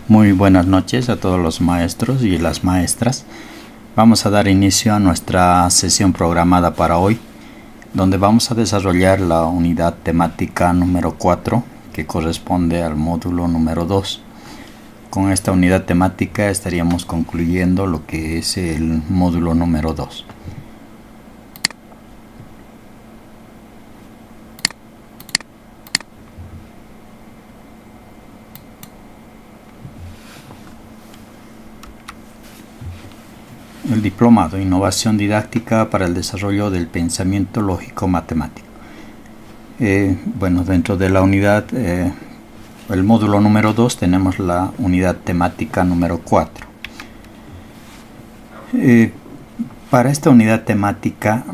Muy buenas noches a todos los maestros y las maestras. Vamos a dar inicio a nuestra sesión programada para hoy, donde vamos a desarrollar la unidad temática número 4, que corresponde al módulo número 2. Con esta unidad temática estaríamos concluyendo lo que es el módulo número 2. El diplomado Innovación Didáctica para el Desarrollo del Pensamiento Lógico Matemático. Dentro de la unidad, el módulo número 2, tenemos la unidad temática número 4. Para esta unidad temática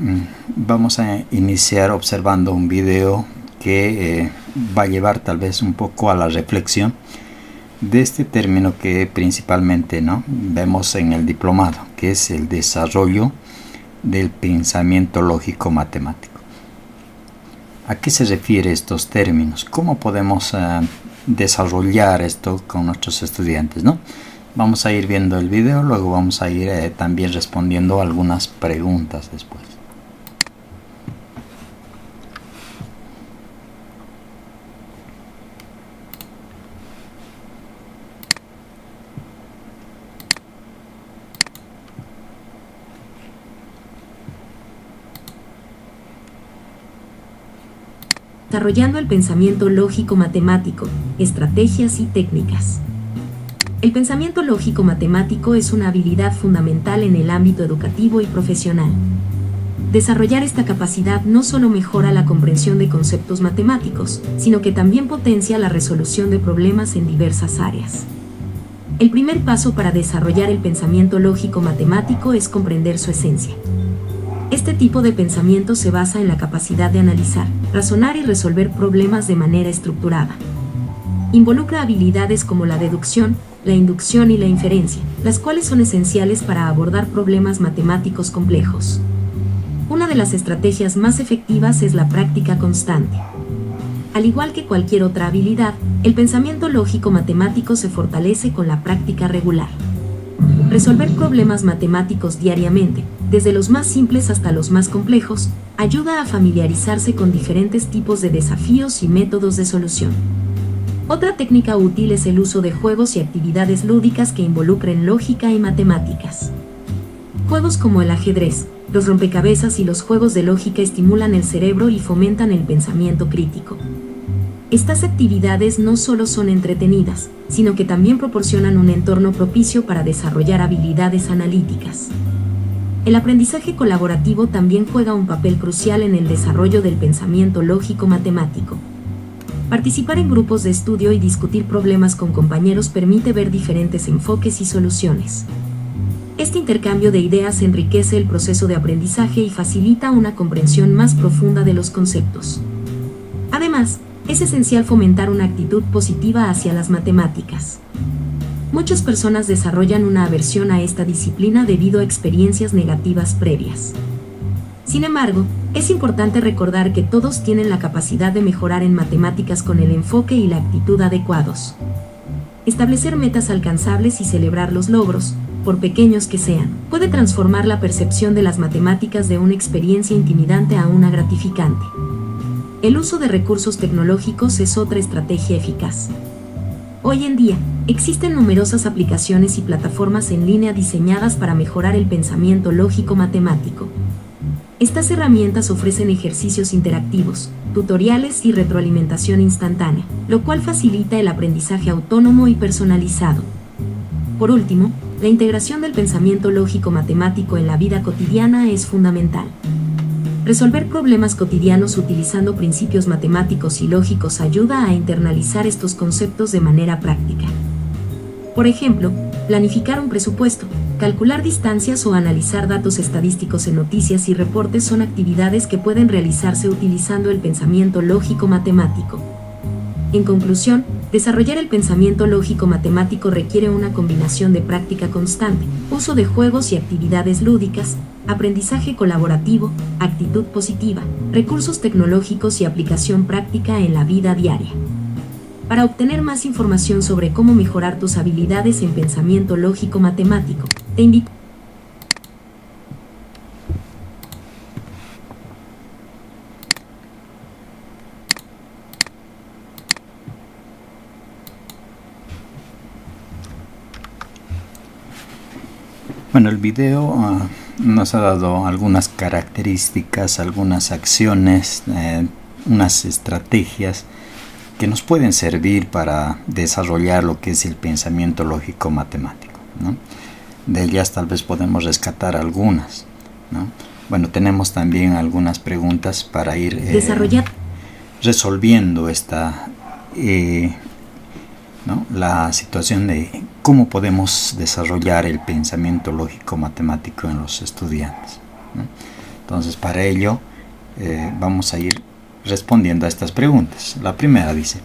vamos a iniciar observando un video que va a llevar tal vez un poco a la reflexión de este término que principalmente vemos en el diplomado, que es el desarrollo del pensamiento lógico matemático. ¿A qué se refiere estos términos? ¿Cómo podemos desarrollar esto con nuestros estudiantes, Vamos a ir viendo el video, luego vamos a ir también respondiendo algunas preguntas después. Desarrollando el pensamiento lógico matemático, estrategias y técnicas. El pensamiento lógico matemático es una habilidad fundamental en el ámbito educativo y profesional. Desarrollar esta capacidad no solo mejora la comprensión de conceptos matemáticos, sino que también potencia la resolución de problemas en diversas áreas. El primer paso para desarrollar el pensamiento lógico matemático es comprender su esencia. Este tipo de pensamiento se basa en la capacidad de analizar, razonar y resolver problemas de manera estructurada. Involucra habilidades como la deducción, la inducción y la inferencia, las cuales son esenciales para abordar problemas matemáticos complejos. Una de las estrategias más efectivas es la práctica constante. Al igual que cualquier otra habilidad, el pensamiento lógico matemático se fortalece con la práctica regular. Resolver problemas matemáticos diariamente, desde los más simples hasta los más complejos, ayuda a familiarizarse con diferentes tipos de desafíos y métodos de solución. Otra técnica útil es el uso de juegos y actividades lúdicas que involucren lógica y matemáticas. Juegos como el ajedrez, los rompecabezas y los juegos de lógica estimulan el cerebro y fomentan el pensamiento crítico. Estas actividades no solo son entretenidas, sino que también proporcionan un entorno propicio para desarrollar habilidades analíticas. El aprendizaje colaborativo también juega un papel crucial en el desarrollo del pensamiento lógico matemático. Participar en grupos de estudio y discutir problemas con compañeros permite ver diferentes enfoques y soluciones. Este intercambio de ideas enriquece el proceso de aprendizaje y facilita una comprensión más profunda de los conceptos. Además, es esencial fomentar una actitud positiva hacia las matemáticas. Muchas personas desarrollan una aversión a esta disciplina debido a experiencias negativas previas. Sin embargo, es importante recordar que todos tienen la capacidad de mejorar en matemáticas con el enfoque y la actitud adecuados. Establecer metas alcanzables y celebrar los logros, por pequeños que sean, puede transformar la percepción de las matemáticas de una experiencia intimidante a una gratificante. El uso de recursos tecnológicos es otra estrategia eficaz. Hoy en día, existen numerosas aplicaciones y plataformas en línea diseñadas para mejorar el pensamiento lógico matemático. Estas herramientas ofrecen ejercicios interactivos, tutoriales y retroalimentación instantánea, lo cual facilita el aprendizaje autónomo y personalizado. Por último, la integración del pensamiento lógico matemático en la vida cotidiana es fundamental. Resolver problemas cotidianos utilizando principios matemáticos y lógicos ayuda a internalizar estos conceptos de manera práctica. Por ejemplo, planificar un presupuesto, calcular distancias o analizar datos estadísticos en noticias y reportes son actividades que pueden realizarse utilizando el pensamiento lógico matemático. En conclusión, desarrollar el pensamiento lógico matemático requiere una combinación de práctica constante, uso de juegos y actividades lúdicas, aprendizaje colaborativo, actitud positiva, recursos tecnológicos y aplicación práctica en la vida diaria. Para obtener más información sobre cómo mejorar tus habilidades en pensamiento lógico matemático, te invito. Bueno, el video nos ha dado algunas características, algunas acciones, unas estrategias que nos pueden servir para desarrollar lo que es el pensamiento lógico matemático, ¿no? De ellas tal vez podemos rescatar algunas, ¿no? Bueno, tenemos también algunas preguntas para ir resolviendo esta ¿no? La situación de cómo podemos desarrollar el pensamiento lógico matemático en los estudiantes, ¿no? Entonces, para ello vamos a ir respondiendo a estas preguntas. La primera dice: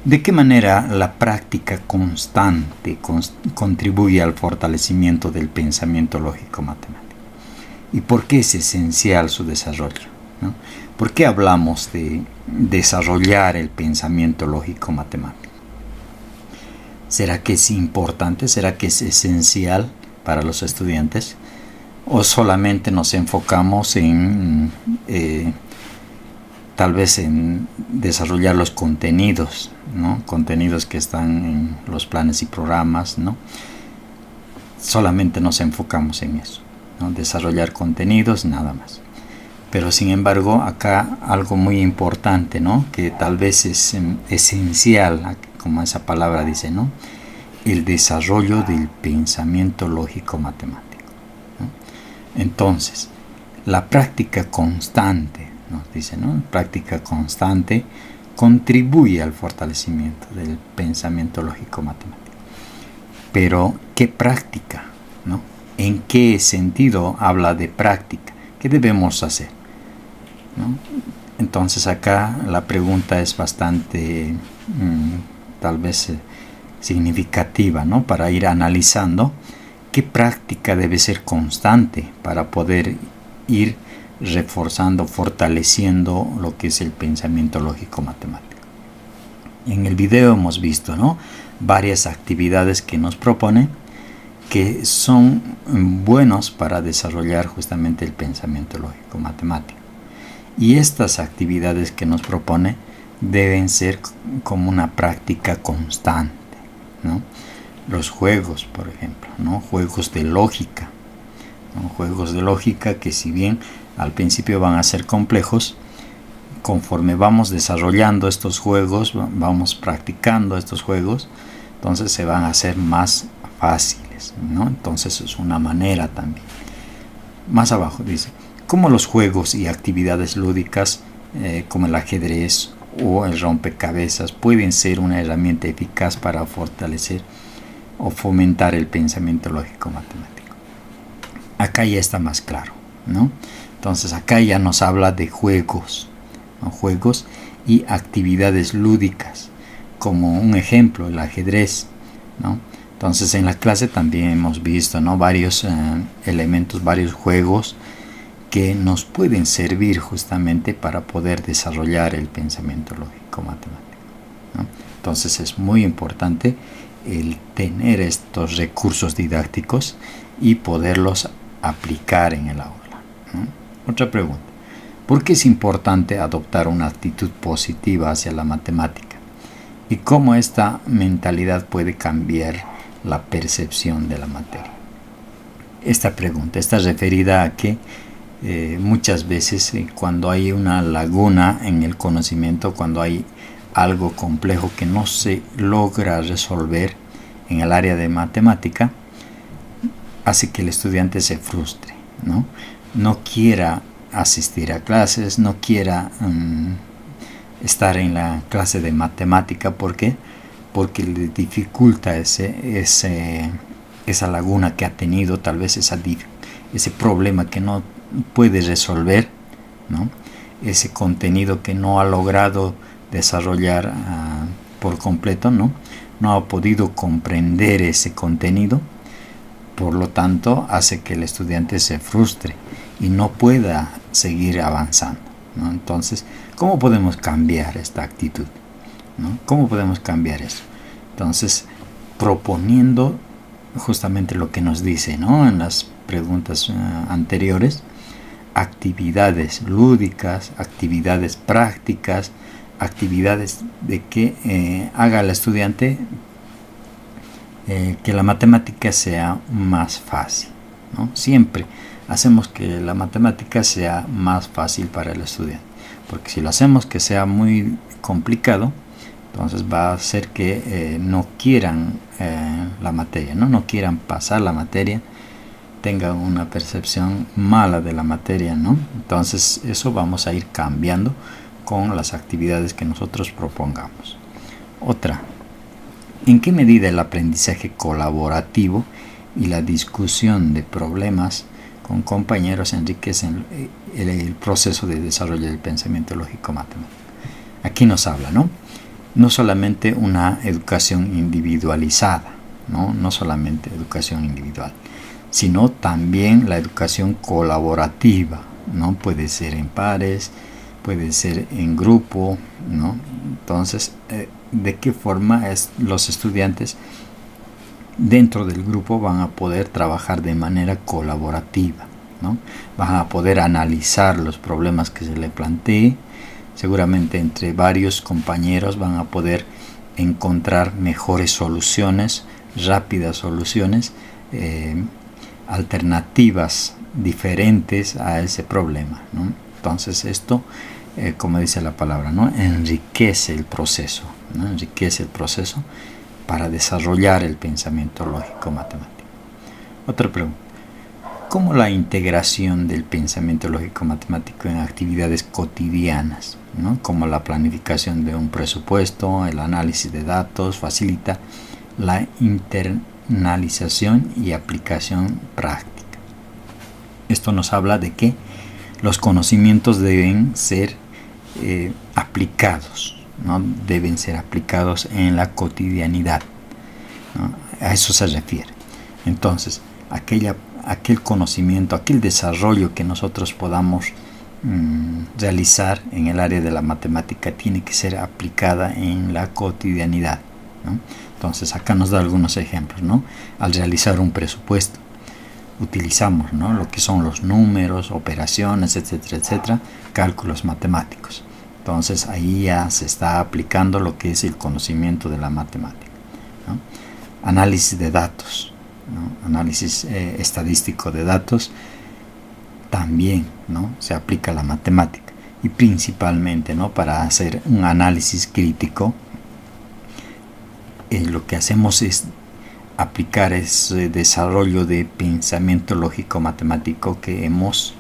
¿de qué manera la práctica constante contribuye al fortalecimiento del pensamiento lógico matemático? ¿Y por qué es esencial su desarrollo, ¿no? ¿Por qué hablamos de desarrollar el pensamiento lógico matemático? ¿Será que es importante? ¿Será que es esencial para los estudiantes? ¿O solamente nos enfocamos en tal vez en desarrollar los contenidos, ¿no? Contenidos que están en los planes y programas, ¿no? Solamente nos enfocamos en eso, ¿no? Desarrollar contenidos, nada más. Pero sin embargo, acá algo muy importante, ¿no? Que tal vez es esencial, como esa palabra dice, ¿no? El desarrollo del pensamiento lógico matemático, ¿no? Entonces, la práctica constante, nos dice, ¿no? Práctica constante contribuye al fortalecimiento del pensamiento lógico matemático. Pero, ¿qué práctica, ¿no? ¿En qué sentido habla de práctica? ¿Qué debemos hacer, ¿no? Entonces acá la pregunta es bastante tal vez significativa, ¿no? Para ir analizando qué práctica debe ser constante para poder ir reforzando, fortaleciendo lo que es el pensamiento lógico matemático. En el video hemos visto, ¿no? Varias actividades que nos propone que son buenos para desarrollar justamente el pensamiento lógico matemático. Y estas actividades que nos propone deben ser como una práctica constante, ¿no? Los juegos, por ejemplo, ¿no? Juegos de lógica, ¿no? Juegos de lógica que, si bien al principio van a ser complejos, conforme vamos desarrollando estos juegos, vamos practicando estos juegos, entonces se van a hacer más fáciles, ¿no? Entonces es una manera también. Más abajo dice: ¿cómo los juegos y actividades lúdicas como el ajedrez o el rompecabezas pueden ser una herramienta eficaz para fortalecer o fomentar el pensamiento lógico matemático? Acá ya está más claro, ¿no? Entonces acá ya nos habla de juegos, ¿no? Juegos y actividades lúdicas, como un ejemplo el ajedrez, ¿no? Entonces en la clase también hemos visto, ¿no? Varios elementos, varios juegos que nos pueden servir justamente para poder desarrollar el pensamiento lógico matemático, ¿no? Entonces es muy importante el tener estos recursos didácticos y poderlos aplicar en el aula, ¿no? Otra pregunta: ¿por qué es importante adoptar una actitud positiva hacia la matemática? ¿Y cómo esta mentalidad puede cambiar la percepción de la materia? Esta pregunta está referida a que muchas veces cuando hay una laguna en el conocimiento, cuando hay algo complejo que no se logra resolver en el área de matemática, hace que el estudiante se frustre, ¿no? No quiera asistir a clases, no quiera estar en la clase de matemática. ¿Por qué? Porque le dificulta esa laguna que ha tenido, tal vez ese problema que no puede resolver, ¿no? Ese contenido que no ha logrado desarrollar por completo, ¿no? No ha podido comprender ese contenido, por lo tanto hace que el estudiante se frustre y no pueda seguir avanzando, ¿no? Entonces, ¿cómo podemos cambiar esta actitud, ¿no? ¿Cómo podemos cambiar eso? Entonces, proponiendo justamente lo que nos dice, ¿no?, en las preguntas anteriores, actividades lúdicas, actividades prácticas, actividades de que haga el estudiante que la matemática sea más fácil, ¿no? Siempre hacemos que la matemática sea más fácil para el estudiante, porque si lo hacemos que sea muy complicado, entonces va a hacer que no quieran la materia, no quieran pasar la materia, tengan una percepción mala de la materia, ¿no? Entonces eso vamos a ir cambiando con las actividades que nosotros propongamos. Otra, ¿en qué medida el aprendizaje colaborativo y la discusión de problemas con compañeros enriquecen el proceso de desarrollo del pensamiento lógico matemático? Aquí nos habla, no solamente una educación individualizada, no solamente educación individual, sino también la educación colaborativa, ¿no? Puede ser en pares, puede ser en grupo, ¿no? Entonces, ¿de qué forma los estudiantes dentro del grupo van a poder trabajar de manera colaborativa, ¿no? Van a poder analizar los problemas que se le plantee. Seguramente entre varios compañeros van a poder encontrar mejores soluciones, rápidas soluciones, alternativas diferentes a ese problema, ¿no? Entonces esto, como dice la palabra, enriquece el proceso, enriquece el proceso para desarrollar el pensamiento lógico matemático. Otra pregunta: ¿cómo la integración del pensamiento lógico matemático en actividades cotidianas, como la planificación de un presupuesto, el análisis de datos, facilita la internalización y aplicación práctica? Esto nos habla de que los conocimientos deben ser aplicados, deben ser aplicados en la cotidianidad, ¿no? A eso se refiere. Entonces, aquel conocimiento, aquel desarrollo que nosotros podamos realizar en el área de la matemática tiene que ser aplicada en la cotidianidad, ¿no? Entonces acá nos da algunos ejemplos, Al realizar un presupuesto utilizamos, lo que son los números, operaciones, etcétera, etcétera, cálculos matemáticos. Entonces ahí ya se está aplicando lo que es el conocimiento de la matemática, ¿no? Análisis de datos, análisis estadístico de datos, también, se aplica la matemática, y principalmente, para hacer un análisis crítico, lo que hacemos es aplicar ese desarrollo de pensamiento lógico matemático que hemos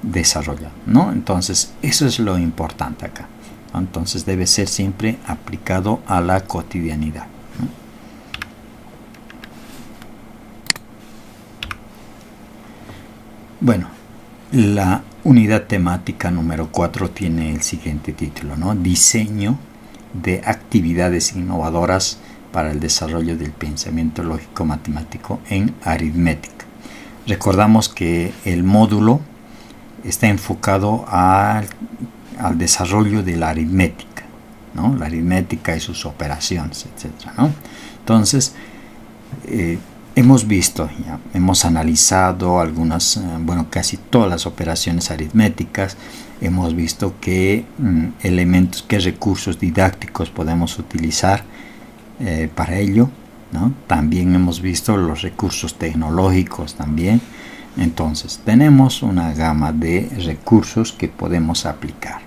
desarrollado, Entonces eso es lo importante acá, Entonces debe ser siempre aplicado a la cotidianidad, Bueno, la unidad temática número 4 tiene el siguiente título, Diseño de actividades innovadoras para el desarrollo del pensamiento lógico matemático en aritmética. Recordamos que el módulo está enfocado al desarrollo de la aritmética, la aritmética y sus operaciones, etc., Entonces, hemos visto, hemos analizado algunas, casi todas las operaciones aritméticas. Hemos visto qué elementos, qué recursos didácticos podemos utilizar para ello, También hemos visto los recursos tecnológicos también. Entonces tenemos una gama de recursos que podemos aplicar,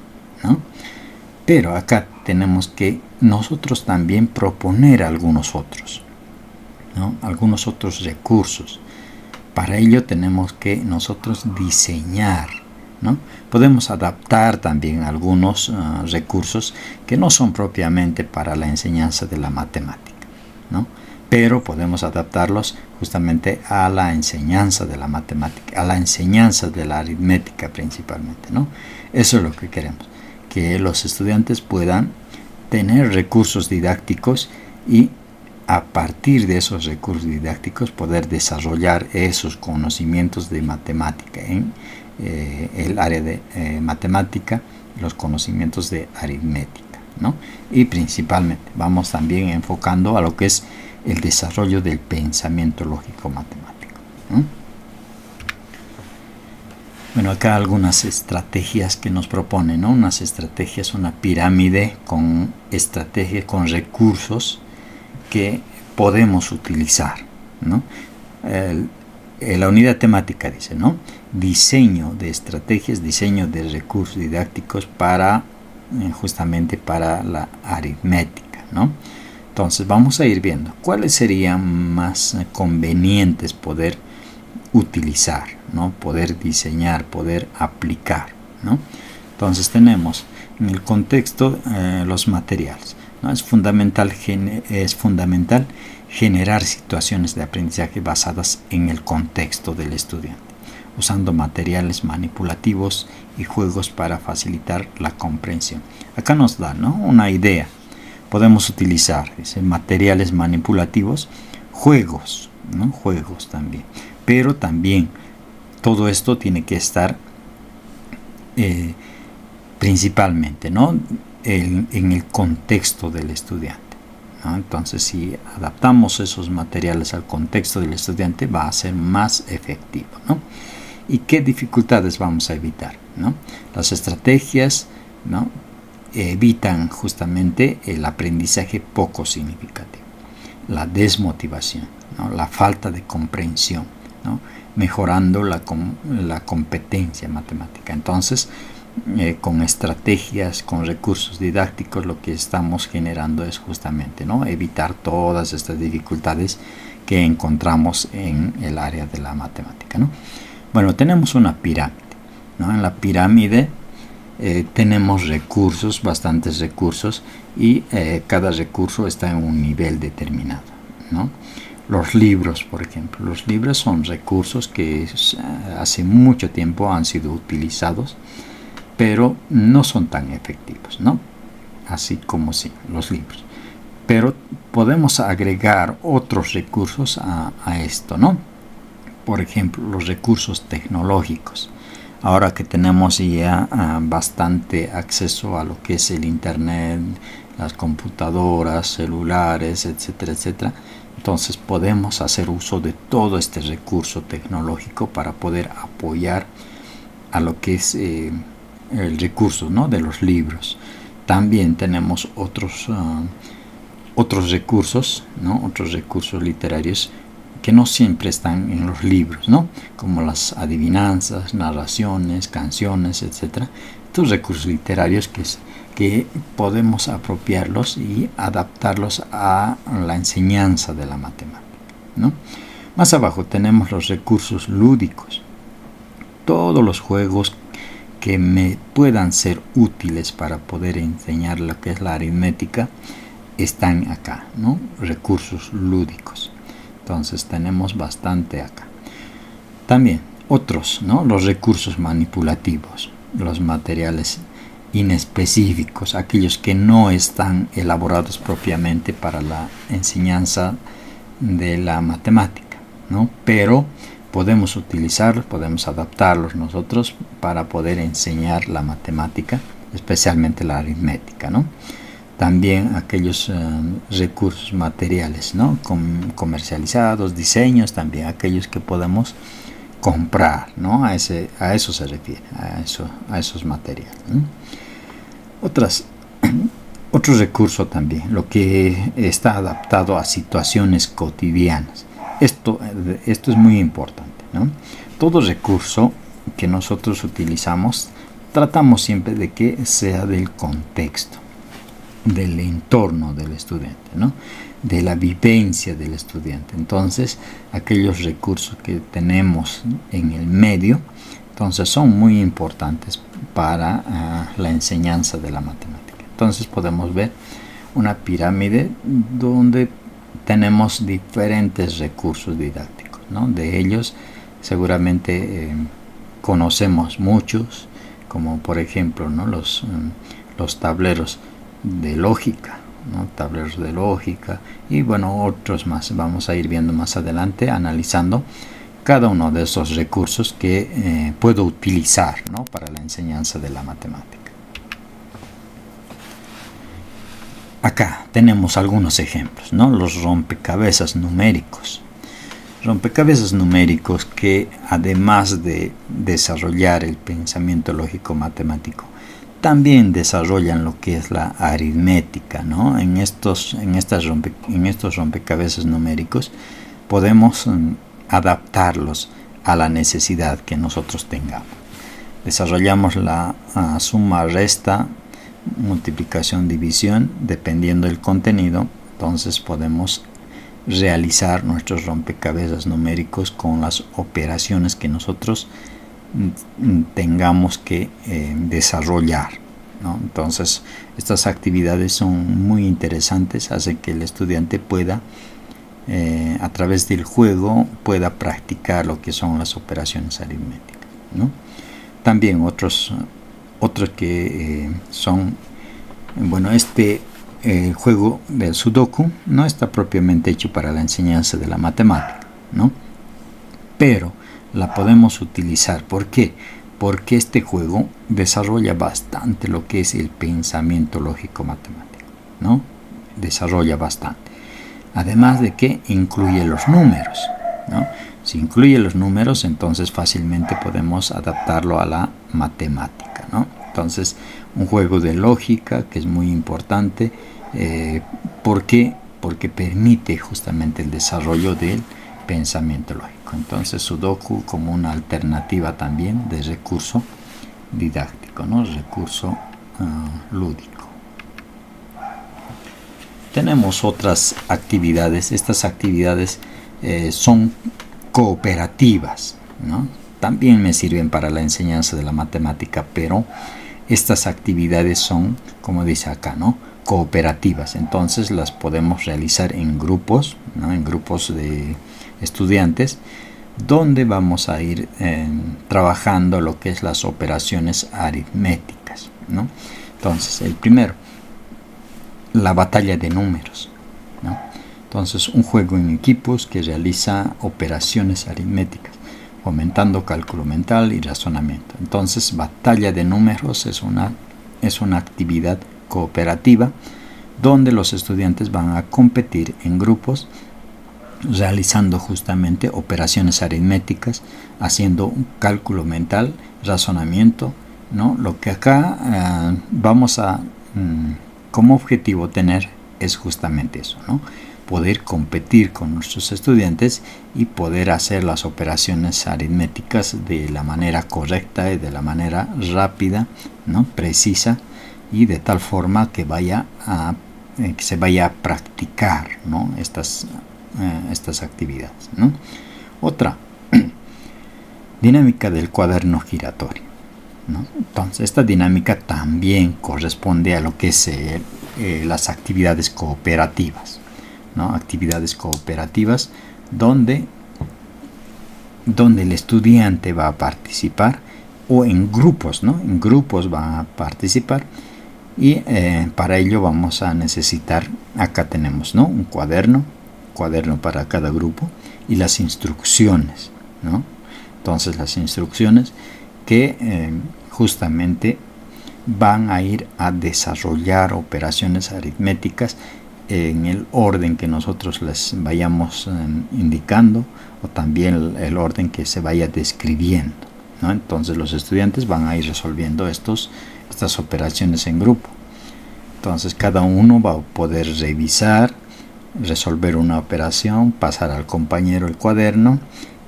Pero acá tenemos que nosotros también proponer algunos otros, algunos otros recursos. Para ello tenemos que nosotros diseñar, Podemos adaptar también algunos recursos que no son propiamente para la enseñanza de la matemática, pero podemos adaptarlos justamente a la enseñanza de la matemática, a la enseñanza de la aritmética principalmente, Eso es lo que queremos, que los estudiantes puedan tener recursos didácticos y a partir de esos recursos didácticos poder desarrollar esos conocimientos de matemática en el área de matemática, los conocimientos de aritmética, ¿no? Y principalmente vamos también enfocando a lo que es el desarrollo del pensamiento lógico matemático, ¿no? Bueno, acá algunas estrategias que nos proponen, ¿no? Unas estrategias, una pirámide con estrategias, con recursos que podemos utilizar, ¿no? La unidad temática dice, ¿no? Diseño de estrategias, diseño de recursos didácticos para justamente para la aritmética, ¿no? Entonces vamos a ir viendo cuáles serían más convenientes poder utilizar, ¿no? Poder diseñar, poder aplicar, ¿no? Entonces tenemos en el contexto los materiales, ¿no? Es fundamental generar situaciones de aprendizaje basadas en el contexto del estudiante, usando materiales manipulativos y juegos para facilitar la comprensión. Acá nos da, ¿no? Una idea. Podemos utilizar, dice, materiales manipulativos, juegos, ¿no? Juegos también. Pero también todo esto tiene que estar principalmente, ¿no? en el contexto del estudiante, ¿no? Entonces, si adaptamos esos materiales al contexto del estudiante, va a ser más efectivo, ¿no? ¿Y qué dificultades vamos a evitar, ¿no? Las estrategias, ¿no? Evitan justamente el aprendizaje poco significativo, la desmotivación, ¿no? La falta de comprensión, ¿no? Mejorando la competencia matemática. Entonces, con estrategias, con recursos didácticos, lo que estamos generando es justamente, ¿no? Evitar todas estas dificultades que encontramos en el área de la matemática, ¿no? Bueno, tenemos una pirámide, ¿no? En la pirámide tenemos recursos, bastantes recursos, y cada recurso está en un nivel determinado, ¿no? Los libros, por ejemplo. Los libros son recursos que hace mucho tiempo han sido utilizados, pero no son tan efectivos, ¿no? Así como sí, los libros. Pero podemos agregar otros recursos a esto, ¿no? Por ejemplo, los recursos tecnológicos. Ahora que tenemos ya bastante acceso a lo que es el internet, las computadoras, celulares, etcétera, etcétera, entonces podemos hacer uso de todo este recurso tecnológico para poder apoyar a lo que es el recurso, ¿no? De los libros. También tenemos otros recursos, ¿no? Otros recursos literarios que no siempre están en los libros, ¿no? Como las adivinanzas, narraciones, canciones, etcétera. Estos recursos literarios que podemos apropiarlos y adaptarlos a la enseñanza de la matemática, ¿no? Más abajo tenemos los recursos lúdicos. Todos los juegos que me puedan ser útiles para poder enseñar lo que es la aritmética están acá, ¿no? Recursos lúdicos. Entonces tenemos bastante acá. También otros, ¿no? Los recursos manipulativos, los materiales inespecíficos, aquellos que no están elaborados propiamente para la enseñanza de la matemática, ¿no? Pero podemos utilizarlos, podemos adaptarlos nosotros para poder enseñar la matemática, especialmente la aritmética, ¿no? También aquellos recursos materiales, ¿no? Comercializados, diseños, también aquellos que podemos comprar, ¿no? A eso se refiere, a esos materiales, ¿no? Otro recurso también, lo que está adaptado a situaciones cotidianas. Esto es muy importante, ¿no? Todo recurso que nosotros utilizamos, tratamos siempre de que sea del contexto, del entorno del estudiante, ¿no? De la vivencia del estudiante. Entonces, aquellos recursos que tenemos en el medio, entonces son muy importantes para la enseñanza de la matemática. Entonces podemos ver una pirámide donde tenemos diferentes recursos didácticos, ¿no? De ellos seguramente conocemos muchos, como por ejemplo, ¿no? Los tableros de lógica, ¿no? Tableros de lógica y bueno, otros más. Vamos a ir viendo más adelante, analizando cada uno de esos recursos que puedo utilizar, ¿no? Para la enseñanza de la matemática. acá tenemos algunos ejemplos, ¿no? Los rompecabezas numéricos. Rompecabezas numéricos que, además de desarrollar el pensamiento lógico matemático, también desarrollan lo que es la aritmética, ¿no? En estos rompecabezas numéricos podemos adaptarlos a la necesidad que nosotros tengamos. Desarrollamos la suma, resta, multiplicación, división, dependiendo del contenido. Entonces podemos realizar nuestros rompecabezas numéricos con las operaciones que nosotros tengamos que desarrollar, ¿no? Entonces estas actividades son muy interesantes, hace que el estudiante pueda a través del juego pueda practicar lo que son las operaciones aritméticas, ¿no? También otros que son, bueno, el juego del Sudoku no está propiamente hecho para la enseñanza de la matemática, ¿no? Pero la podemos utilizar. ¿Por qué? Porque este juego desarrolla bastante lo que es el pensamiento lógico matemático, ¿no? Desarrolla bastante. Además de que incluye los números, ¿no? Si incluye los números, entonces fácilmente podemos adaptarlo a la matemática, ¿no? Entonces, un juego de lógica que es muy importante. ¿Por qué? Porque permite justamente el desarrollo del pensamiento lógico. Entonces, Sudoku como una alternativa también de recurso didáctico, ¿no? Recurso lúdico. Tenemos otras actividades. Estas actividades son cooperativas, ¿no? También me sirven para la enseñanza de la matemática, pero estas actividades son, como dice acá, ¿no? Cooperativas. Entonces las podemos realizar en grupos, ¿no? En grupos de estudiantes, donde vamos a ir trabajando lo que es las operaciones aritméticas, ¿no? Entonces, el primero, la batalla de números, ¿no? Entonces, un juego en equipos que realiza operaciones aritméticas, fomentando cálculo mental y razonamiento. Entonces, batalla de números es una actividad cooperativa donde los estudiantes van a competir en grupos realizando justamente operaciones aritméticas, haciendo un cálculo mental, razonamiento, ¿no? Lo que acá vamos a como objetivo tener es justamente eso, ¿no? Poder competir con nuestros estudiantes y poder hacer las operaciones aritméticas de la manera correcta y de la manera rápida, ¿no? Precisa, y de tal forma que se vaya a practicar, ¿no? estas actividades, ¿no? Otra, dinámica del cuaderno giratorio, ¿no? Entonces, esta dinámica también corresponde a lo que es las actividades cooperativas, ¿no? Actividades cooperativas donde el estudiante va a participar, o en grupos, ¿no? En grupos va a participar, y para ello vamos a necesitar, acá tenemos, ¿no? Un cuaderno para cada grupo, y las instrucciones, ¿no? Entonces, las instrucciones que justamente van a ir a desarrollar operaciones aritméticas en el orden que nosotros les vayamos indicando, o también el orden que se vaya describiendo, ¿no? Entonces, los estudiantes van a ir resolviendo estas operaciones en grupo. Entonces, cada uno va a poder resolver una operación, pasar al compañero el cuaderno,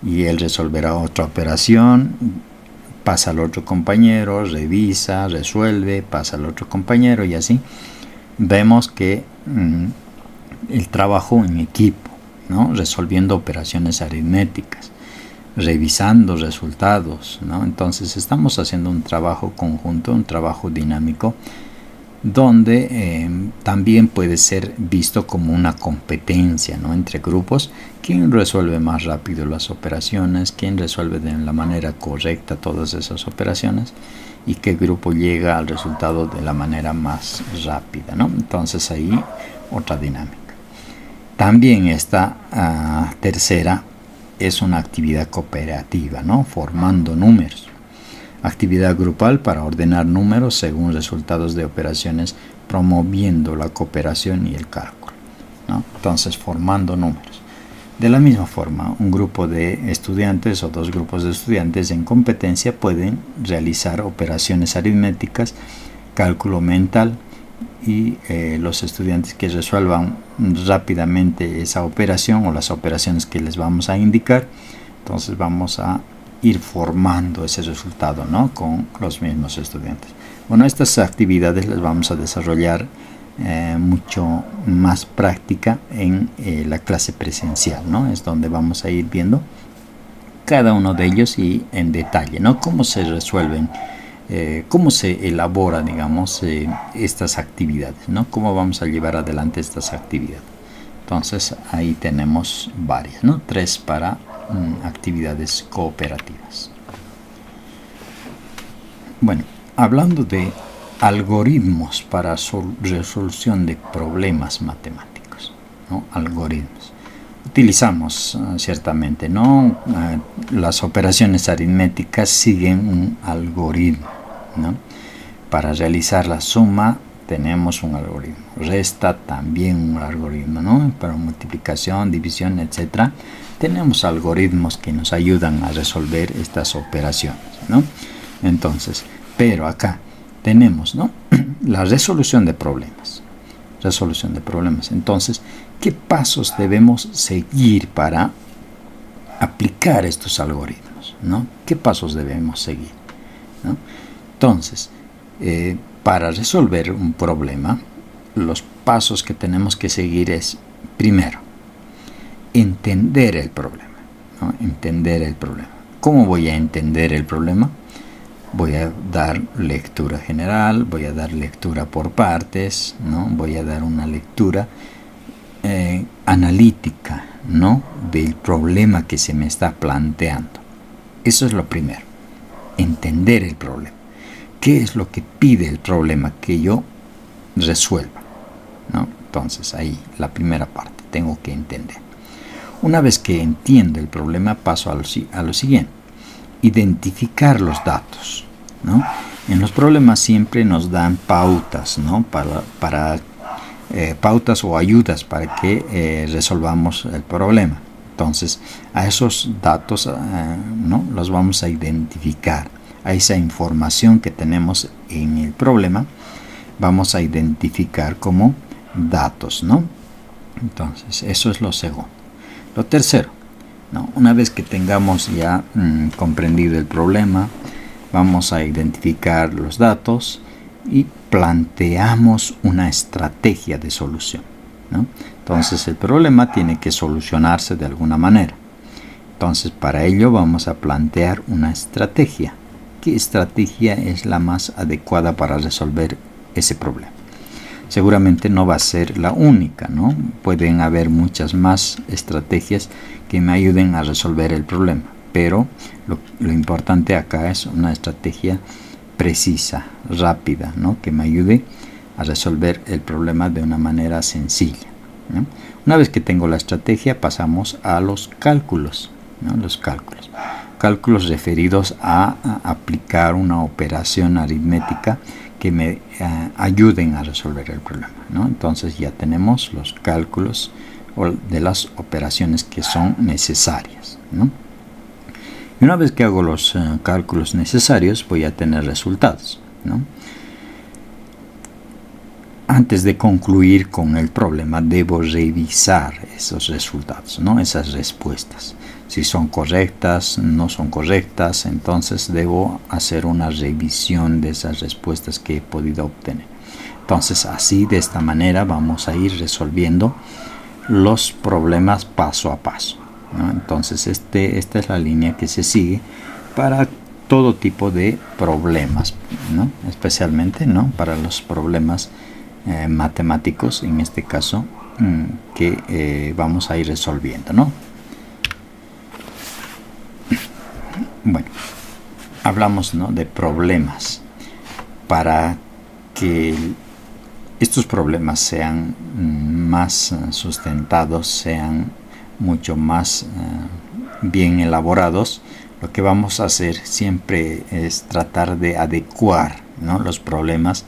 y él resolverá otra operación, pasa al otro compañero, revisa, resuelve, pasa al otro compañero, y así vemos que el trabajo en equipo, ¿no? Resolviendo operaciones aritméticas, revisando resultados, ¿no? Entonces estamos haciendo un trabajo conjunto, un trabajo dinámico, donde también puede ser visto como una competencia, ¿no? Entre grupos, quién resuelve más rápido las operaciones, quién resuelve de la manera correcta todas esas operaciones, y qué grupo llega al resultado de la manera más rápida, ¿no? Entonces, ahí otra dinámica. También esta tercera es una actividad cooperativa, ¿no? Formando números. Actividad grupal para ordenar números según resultados de operaciones promoviendo la cooperación y el cálculo, ¿no? Entonces, formando números. De la misma forma, un grupo de estudiantes o dos grupos de estudiantes en competencia pueden realizar operaciones aritméticas, cálculo mental, y los estudiantes que resuelvan rápidamente esa operación o las operaciones que les vamos a indicar, entonces vamos a ir formando ese resultado, ¿no? Con los mismos estudiantes. Bueno, estas actividades las vamos a desarrollar mucho más práctica en la clase presencial, ¿no? Es donde vamos a ir viendo cada uno de ellos y en detalle, ¿no? Cómo se resuelven, cómo se elabora, digamos, estas actividades, ¿no? Cómo vamos a llevar adelante estas actividades. Entonces ahí tenemos varias, ¿no? 3 para actividades cooperativas. Bueno, hablando de algoritmos para resolución de problemas matemáticos, ¿no? Algoritmos. Utilizamos ciertamente, ¿no? Las operaciones aritméticas siguen un algoritmo, ¿no? Para realizar la suma tenemos un algoritmo, resta también un algoritmo, ¿no? Para multiplicación, división, etcétera, tenemos algoritmos que nos ayudan a resolver estas operaciones, ¿no? Entonces, pero acá tenemos, ¿no? La resolución de problemas. Entonces, ¿qué pasos debemos seguir para aplicar estos algoritmos, ¿no? ¿Qué pasos debemos seguir, ¿no? Entonces, para resolver un problema, los pasos que tenemos que seguir es, primero, entender el problema, ¿no? Entender el problema. ¿Cómo voy a entender el problema? Voy a dar lectura general, voy a dar lectura por partes, ¿no? Voy a dar una lectura analítica, ¿no? Del problema que se me está planteando. Eso es lo primero, entender el problema. ¿Qué es lo que pide el problema que yo resuelva, ¿no? Entonces ahí, la primera parte, tengo que entender. Una vez que entiendo el problema, paso a lo siguiente, identificar los datos, ¿no? En los problemas siempre nos dan pautas, ¿no? Para pautas o ayudas para que resolvamos el problema. Entonces, a esos datos, ¿no? Los vamos a identificar. A esa información que tenemos en el problema, vamos a identificar como datos, ¿no? Entonces, eso es lo segundo. Lo tercero, ¿no? Una vez que tengamos ya comprendido el problema, vamos a identificar los datos y planteamos una estrategia de solución, ¿no? Entonces el problema tiene que solucionarse de alguna manera. Entonces para ello vamos a plantear una estrategia. ¿Qué estrategia es la más adecuada para resolver ese problema? Seguramente no va a ser la única, ¿no? Pueden haber muchas más estrategias que me ayuden a resolver el problema, pero lo importante acá es una estrategia precisa, rápida, ¿no? Que me ayude a resolver el problema de una manera sencilla, ¿no? Una vez que tengo la estrategia, pasamos a los cálculos, ¿no? Los cálculos referidos a aplicar una operación aritmética que me ayuden a resolver el problema, ¿no? Entonces ya tenemos los cálculos de las operaciones que son necesarias, ¿no? Y una vez que hago los cálculos necesarios, voy a tener resultados, ¿no? Antes de concluir con el problema, debo revisar esos resultados, ¿no? Esas respuestas. Si son correctas, no son correctas, entonces debo hacer una revisión de esas respuestas que he podido obtener. Entonces, así, de esta manera, vamos a ir resolviendo los problemas paso a paso, ¿no? Entonces, esta es la línea que se sigue para todo tipo de problemas, ¿no? Especialmente, ¿no? Para los problemas matemáticos, en este caso, que vamos a ir resolviendo, ¿no? Bueno, hablamos, ¿no? De problemas. Para que estos problemas sean más sustentados, sean mucho más bien elaborados, lo que vamos a hacer siempre es tratar de adecuar, ¿no? Los problemas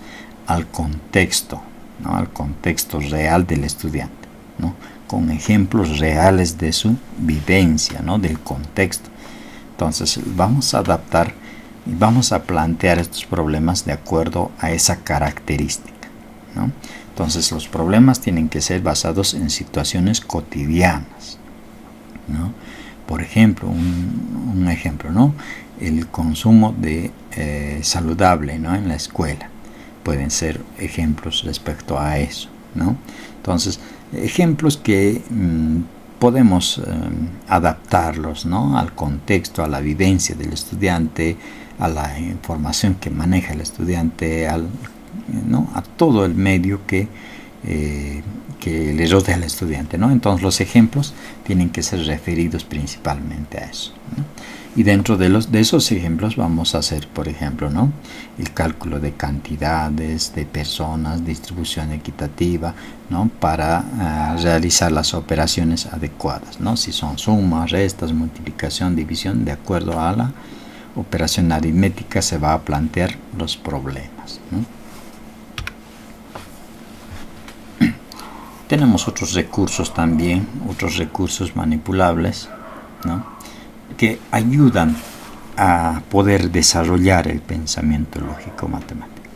al contexto, ¿no? Al contexto real del estudiante, ¿no? Con ejemplos reales de su vivencia, ¿no? Del contexto. Entonces vamos a adaptar y vamos a plantear estos problemas de acuerdo a esa característica, ¿no? Entonces los problemas tienen que ser basados en situaciones cotidianas, ¿no? Por ejemplo, un ejemplo, ¿no? El consumo de saludable, ¿no? En la escuela. Pueden ser ejemplos respecto a eso, ¿no? Entonces, ejemplos que podemos adaptarlos, ¿no? Al contexto, a la vivencia del estudiante, a la información que maneja el estudiante, ¿no? A todo el medio que le rodea al estudiante, ¿no? Entonces los ejemplos tienen que ser referidos principalmente a eso, ¿no? Y dentro de esos ejemplos vamos a hacer, por ejemplo, ¿no? El cálculo de cantidades, de personas, distribución equitativa, ¿no? Para realizar las operaciones adecuadas, ¿no? Si son sumas, restas, multiplicación, división, de acuerdo a la operación aritmética se va a plantear los problemas, ¿no? Tenemos otros recursos también, otros recursos manipulables, ¿no? Que ayudan a poder desarrollar el pensamiento lógico matemático.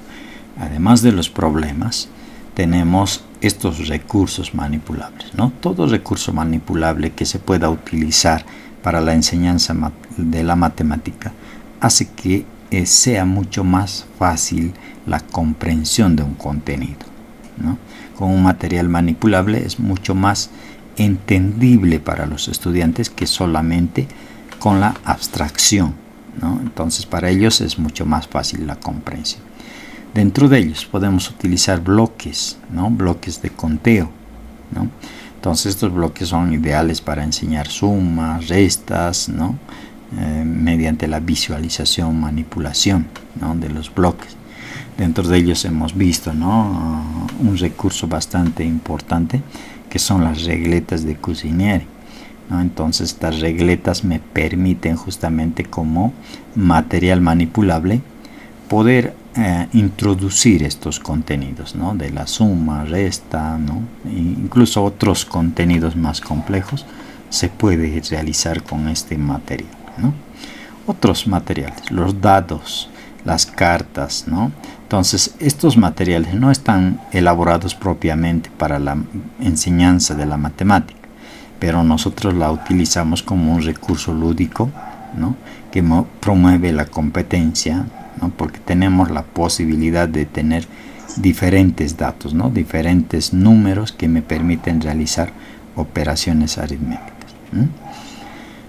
Además de los problemas, tenemos estos recursos manipulables, ¿no? Todo recurso manipulable que se pueda utilizar para la enseñanza de la matemática hace que sea mucho más fácil la comprensión de un contenido, ¿no? Con un material manipulable es mucho más entendible para los estudiantes que solamente con la abstracción, ¿no? Entonces para ellos es mucho más fácil la comprensión. Dentro de ellos podemos utilizar bloques, ¿no? Bloques de conteo, ¿no? Entonces estos bloques son ideales para enseñar sumas, restas, ¿no? Mediante la visualización, manipulación, ¿no? De los bloques. Dentro de ellos hemos visto, ¿no? Un recurso bastante importante que son las regletas de Cuisinieri, ¿no? Entonces estas regletas me permiten justamente como material manipulable poder introducir estos contenidos, ¿no? De la suma, resta, ¿no? E incluso otros contenidos más complejos se puede realizar con este material, ¿no? Otros materiales, los dados, las cartas, ¿no? Entonces estos materiales no están elaborados propiamente para la enseñanza de la matemática, pero nosotros la utilizamos como un recurso lúdico, ¿no? Que promueve la competencia, ¿no? Porque tenemos la posibilidad de tener diferentes datos, ¿no? Diferentes números que me permiten realizar operaciones aritméticas, ¿no?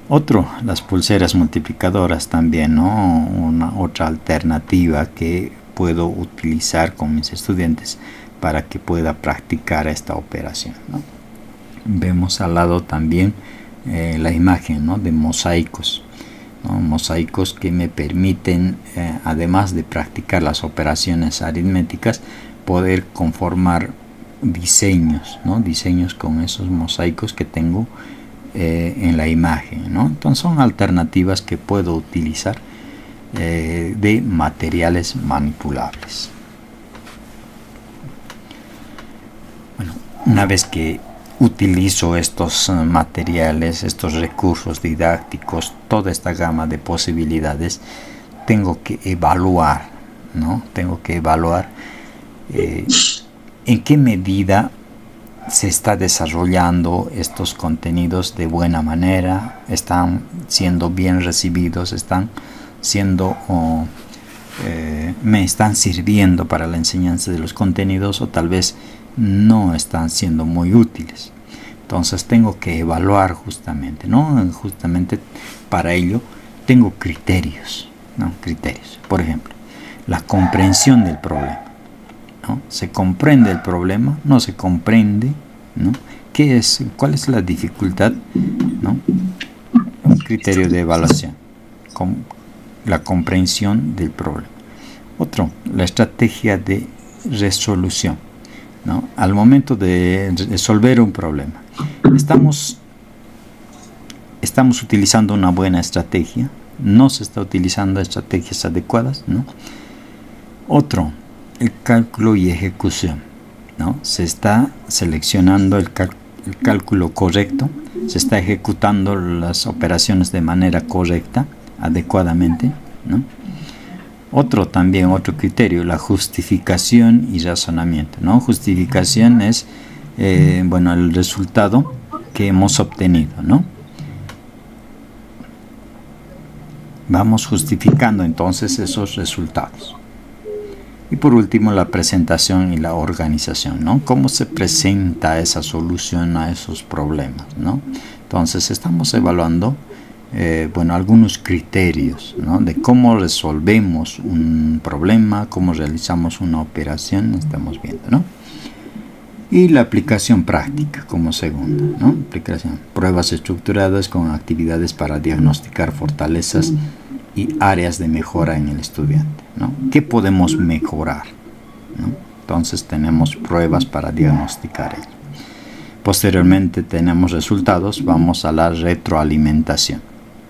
Otro, las pulseras multiplicadoras también, ¿no? Otra alternativa que puedo utilizar con mis estudiantes para que pueda practicar esta operación, ¿no? Vemos al lado también la imagen, ¿no? De mosaicos, ¿no? Mosaicos que me permiten, además de practicar las operaciones aritméticas, poder conformar diseños, ¿no? Diseños con esos mosaicos que tengo en la imagen, ¿no? Entonces son alternativas que puedo utilizar de materiales manipulables. Bueno, una vez que utilizo estos materiales, estos recursos didácticos, toda esta gama de posibilidades, tengo que evaluar, ¿no? Tengo que evaluar en qué medida se está desarrollando estos contenidos de buena manera, están siendo bien recibidos, están siendo me están sirviendo para la enseñanza de los contenidos, o tal vez no están siendo muy útiles. Entonces tengo que evaluar justamente, ¿no? Justamente para ello tengo criterios, ¿no? Criterios. Por ejemplo, la comprensión del problema, ¿no? ¿Se comprende el problema? ¿No se comprende? ¿No? ¿Cuál es la dificultad? ¿No? Un criterio de evaluación. La comprensión del problema. Otro, la estrategia de resolución, ¿no? Al momento de resolver un problema, estamos utilizando una buena estrategia, no se está utilizando estrategias adecuadas, ¿no? Otro, el cálculo y ejecución, ¿no? Se está seleccionando el cálculo correcto, se está ejecutando las operaciones de manera correcta, adecuadamente, ¿no? Otro criterio, la justificación y razonamiento, ¿no? Justificación es el resultado que hemos obtenido, ¿no? Vamos justificando entonces esos resultados. Y por último, la presentación y la organización, ¿no? ¿Cómo se presenta esa solución a esos problemas, ¿no? Entonces estamos evaluando algunos criterios, ¿no? De cómo resolvemos un problema, cómo realizamos una operación, estamos viendo, ¿no? Y la aplicación práctica como segunda, ¿no? Aplicación, pruebas estructuradas con actividades para diagnosticar fortalezas y áreas de mejora en el estudiante, ¿no? ¿Qué podemos mejorar, ¿no? Entonces tenemos pruebas para diagnosticar ello. Posteriormente tenemos resultados, vamos a la retroalimentación,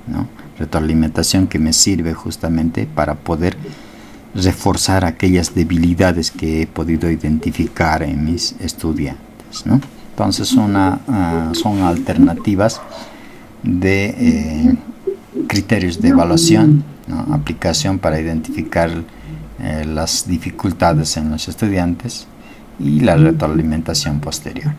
¿no? Retroalimentación que me sirve justamente para poder reforzar aquellas debilidades que he podido identificar en mis estudiantes, ¿no? Entonces son alternativas de criterios de evaluación, ¿no? Aplicación para identificar las dificultades en los estudiantes y la retroalimentación posterior.